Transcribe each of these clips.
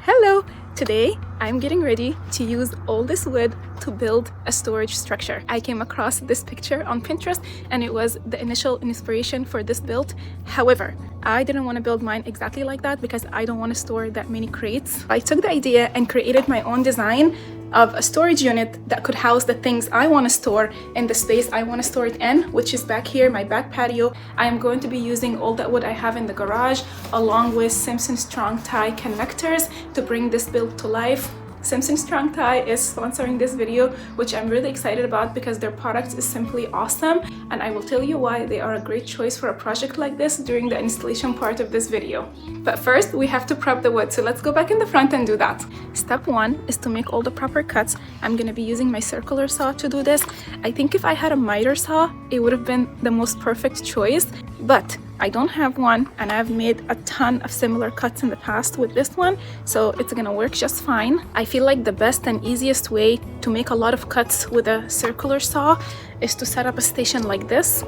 Hello! Today, I'm getting ready to use all this wood to build a storage structure. I came across this picture on Pinterest and it was the initial inspiration for this build. However, I didn't want to build mine exactly like that because I don't want to store that many crates. I took the idea and created my own design of a storage unit that could house the things I want to store in the space I want to store it in, which is back here, my back patio. I am going to be using all that wood I have in the garage along with Simpson Strong Tie connectors to bring this build to life. Simpson Strong Tie is sponsoring this video, which I'm really excited about because their product is simply awesome, and I will tell you why they are a great choice for a project like this during the installation part of this video. But first, we have to prep the wood, so let's go back in the front and do that. Step one is to make all the proper cuts. I'm going to be using my circular saw to do this. I think if I had a miter saw, it would have been the most perfect choice, but I don't have one, and I've made a ton of similar cuts in the past with this one, so it's gonna work just fine. I feel like the best and easiest way to make a lot of cuts with a circular saw is to set up a station like this,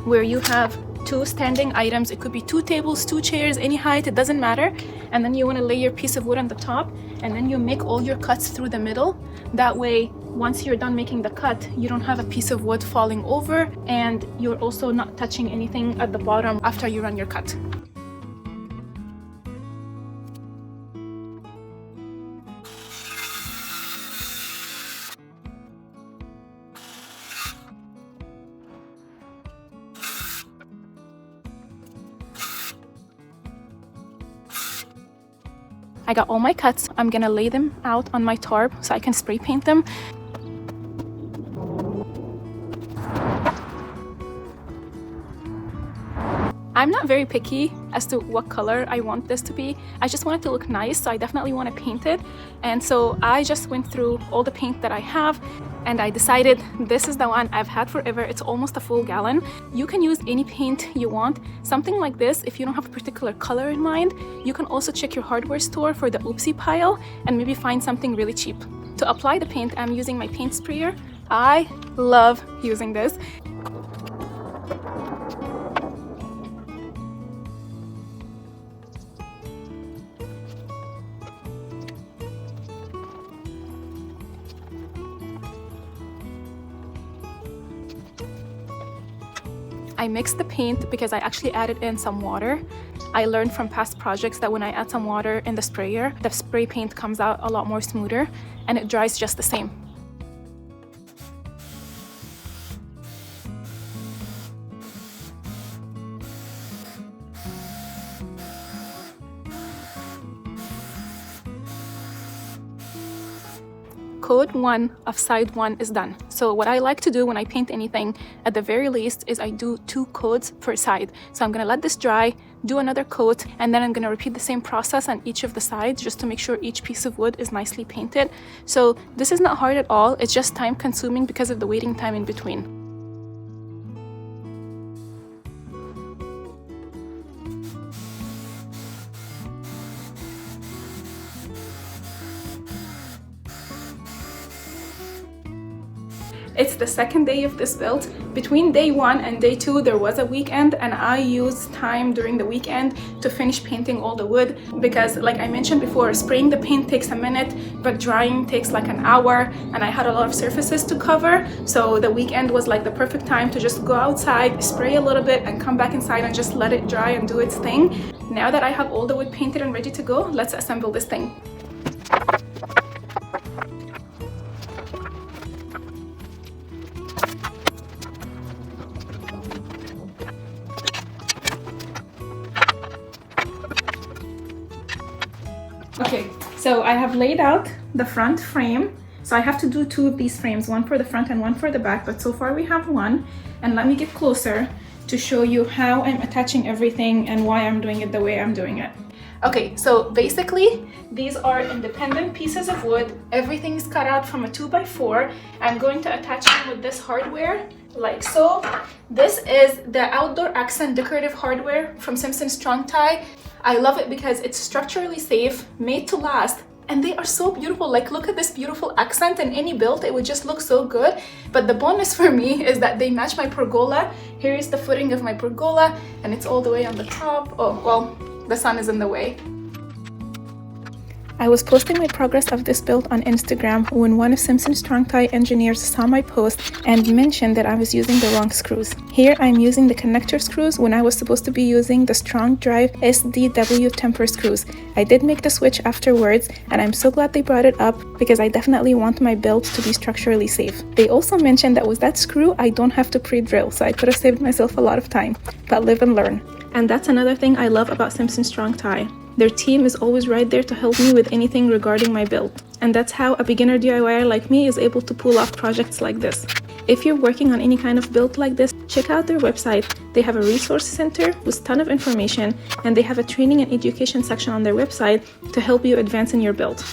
where you have two standing items. It could be two tables, two chairs, any height, it doesn't matter. And then you want to lay your piece of wood on the top, and then you make all your cuts through the middle. That way, once you're done making the cut, you don't have a piece of wood falling over, and you're also not touching anything at the bottom after you run your cut. I got all my cuts. I'm gonna lay them out on my tarp so I can spray paint them. I'm not very picky as to what color I want this to be. I just want it to look nice, so I definitely want to paint it. And so I just went through all the paint that I have, and I decided this is the one I've had forever. It's almost a full gallon. You can use any paint you want. Something like this, if you don't have a particular color in mind, you can also check your hardware store for the oopsie pile and maybe find something really cheap. To apply the paint, I'm using my paint sprayer. I love using this. I mixed the paint because I actually added in some water. I learned from past projects that when I add some water in the sprayer, the spray paint comes out a lot more smoother and it dries just the same. Coat 1 of side 1 is done. So what I like to do when I paint anything, at the very least, is I do 2 coats per side. So I'm gonna let this dry, do another coat, and then I'm gonna repeat the same process on each of the sides just to make sure each piece of wood is nicely painted. So this is not hard at all, it's just time consuming because of the waiting time in between. It's the second day of this build. Between day 1 and day 2 there was a weekend, and I used time during the weekend to finish painting all the wood because, like I mentioned before, spraying the paint takes a minute but drying takes like an hour, and I had a lot of surfaces to cover, so the weekend was like the perfect time to just go outside, spray a little bit, and come back inside and just let it dry and do its thing. Now that I have all the wood painted and ready to go, let's assemble this thing. Okay, so I have laid out the front frame. So I have to do 2 of these frames, one for the front and one for the back, but so far we have one. And let me get closer to show you how I'm attaching everything and why I'm doing it the way I'm doing it. Okay, so basically these are independent pieces of wood. Everything is cut out from a 2x4. I'm going to attach them with this hardware like so. This is the outdoor accent decorative hardware from Simpson Strong Tie. I love it because it's structurally safe, made to last, and they are so beautiful. Like, look at this beautiful accent. In any build it would just look so good, but the bonus for me is that they match my pergola. Here is the footing of my pergola, and it's all the way on the top. Oh well, the sun is in the way. I was posting my progress of this build on Instagram when one of Simpson Strong-Tie engineers saw my post and mentioned that I was using the wrong screws. Here I'm using the connector screws when I was supposed to be using the Strong Drive SDW temper screws. I did make the switch afterwards, and I'm so glad they brought it up because I definitely want my build to be structurally safe. They also mentioned that with that screw I don't have to pre-drill, so I could have saved myself a lot of time. But live and learn. And that's another thing I love about Simpson Strong-Tie. Their team is always right there to help me with anything regarding my build. And that's how a beginner DIYer like me is able to pull off projects like this. If you're working on any kind of build like this, check out their website. They have a resource center with a ton of information, and they have a training and education section on their website to help you advance in your build.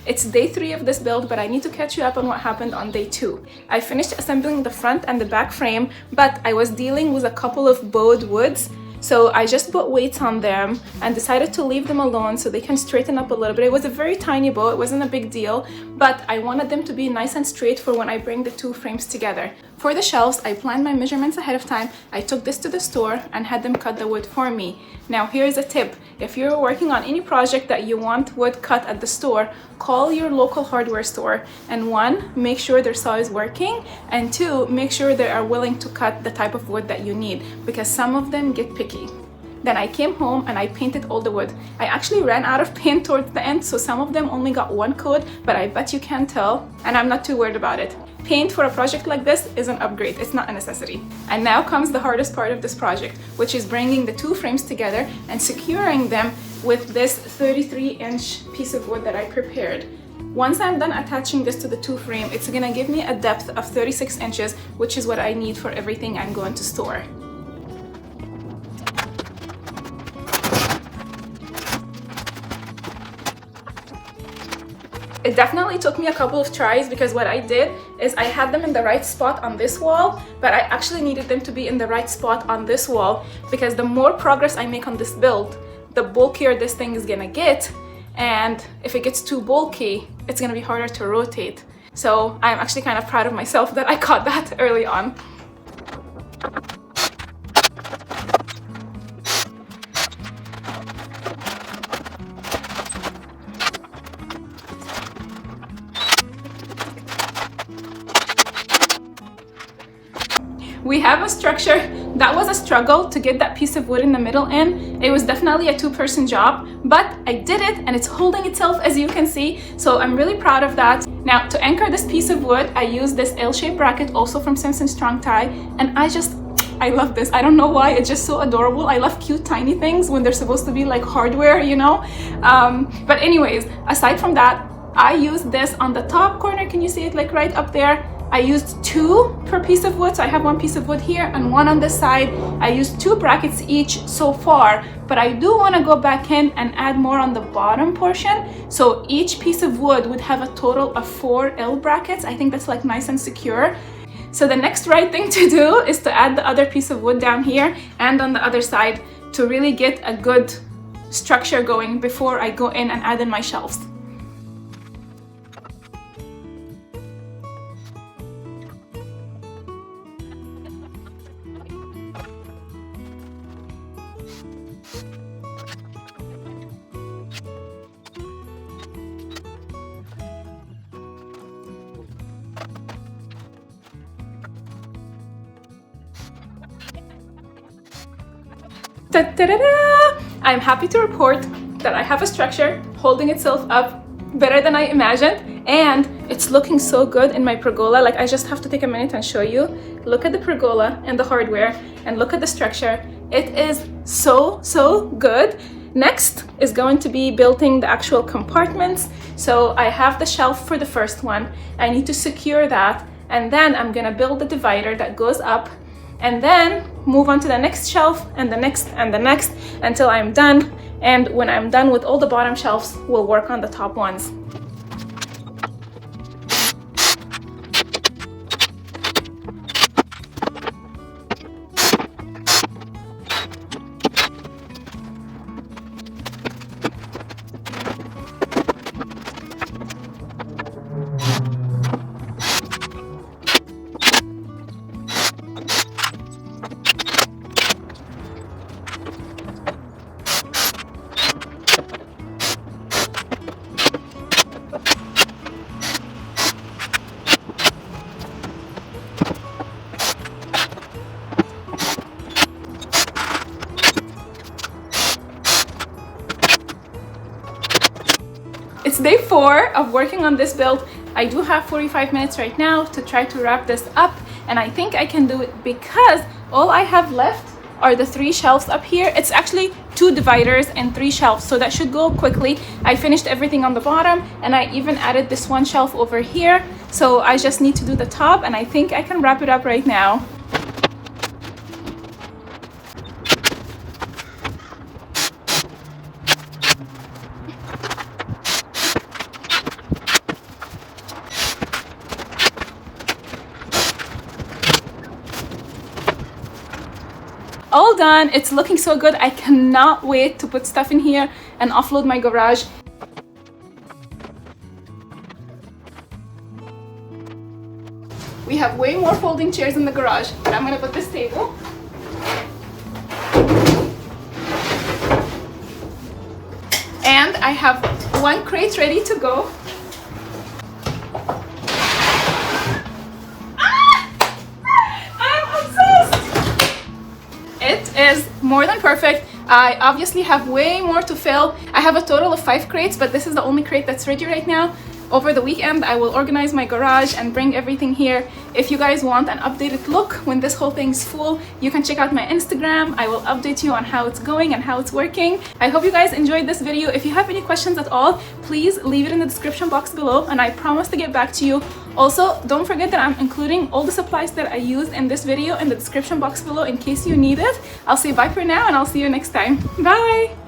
It's day 3 of this build, but I need to catch you up on what happened on day 2. I finished assembling the front and the back frame, but I was dealing with a couple of bowed woods. So I just put weights on them and decided to leave them alone so they can straighten up a little bit. It was a very tiny bow, it wasn't a big deal, but I wanted them to be nice and straight for when I bring the 2 frames together. For the shelves, I planned my measurements ahead of time. I took this to the store and had them cut the wood for me. Now here's a tip. If you're working on any project that you want wood cut at the store, call your local hardware store and 1, make sure their saw is working, and 2, make sure they are willing to cut the type of wood that you need, because some of them get picky. Then I came home and I painted all the wood. I actually ran out of paint towards the end, so some of them only got 1 coat, but I bet you can't tell, and I'm not too worried about it. Paint for a project like this is an upgrade, it's not a necessity. And now comes the hardest part of this project, which is bringing the 2 frames together and securing them with this 33-inch piece of wood that I prepared. Once I'm done attaching this to the 2 frame, it's gonna give me a depth of 36 inches, which is what I need for everything I'm going to store. It definitely took me a couple of tries because what I did is I had them in the right spot on this wall, but I actually needed them to be in the right spot on this wall because the more progress I make on this build, the bulkier this thing is gonna get, and if it gets too bulky, it's gonna be harder to rotate. So I'm actually kind of proud of myself that I caught that early on. We have a structure. That was a struggle to get that piece of wood in the middle in. It was definitely a 2-person job, but I did it and it's holding itself, as you can see. So I'm really proud of that. Now to anchor this piece of wood, I used this L-shaped bracket also from Simpson Strong-Tie, and I love this. I don't know why, it's just so adorable. I love cute tiny things when they're supposed to be like hardware, you know? But anyways, aside from that, I used this on the top corner. Can you see it like right up there? I used 2 per piece of wood, so I have 1 piece of wood here and 1 on this side. I used 2 brackets each so far, but I do want to go back in and add more on the bottom portion. So each piece of wood would have a total of 4 L brackets. I think that's like nice and secure. So the next right thing to do is to add the other piece of wood down here and on the other side to really get a good structure going before I go in and add in my shelves. Ta-da-da-da! I'm happy to report that I have a structure holding itself up better than I imagined, and it's looking so good in my pergola. Like, I just have to take a minute and show you. Look at the pergola and the hardware, and look at the structure. It is so good. Next is going to be building the actual compartments. So I have the shelf for the first one. I need to secure that, and then I'm gonna build the divider that goes up, and then move on to the next shelf and the next and the next until I'm done. And when I'm done with all the bottom shelves, we'll work on the top ones. It's day 4 of working on this build. I do have 45 minutes right now to try to wrap this up, and I think I can do it because all I have left are the 3 shelves up here. It's actually 2 dividers and 3 shelves, so that should go quickly. I finished everything on the bottom, and I even added this 1 shelf over here, so I just need to do the top, and I think I can wrap it up right now. All done. It's looking so good. I cannot wait to put stuff in here and offload my garage. We have way more folding chairs in the garage, but I'm gonna put this table. And I have 1 crate ready to go. It is more than perfect. I obviously have way more to fill. I have a total of 5 crates, but this is the only crate that's ready right now. Over the weekend, I will organize my garage and bring everything here. If you guys want an updated look when this whole thing's full, you can check out my Instagram. I will update you on how it's going and how it's working. I hope you guys enjoyed this video. If you have any questions at all, please leave it in the description box below, and I promise to get back to you. Also, don't forget that I'm including all the supplies that I used in this video in the description box below in case you need it. I'll say bye for now, and I'll see you next time. Bye!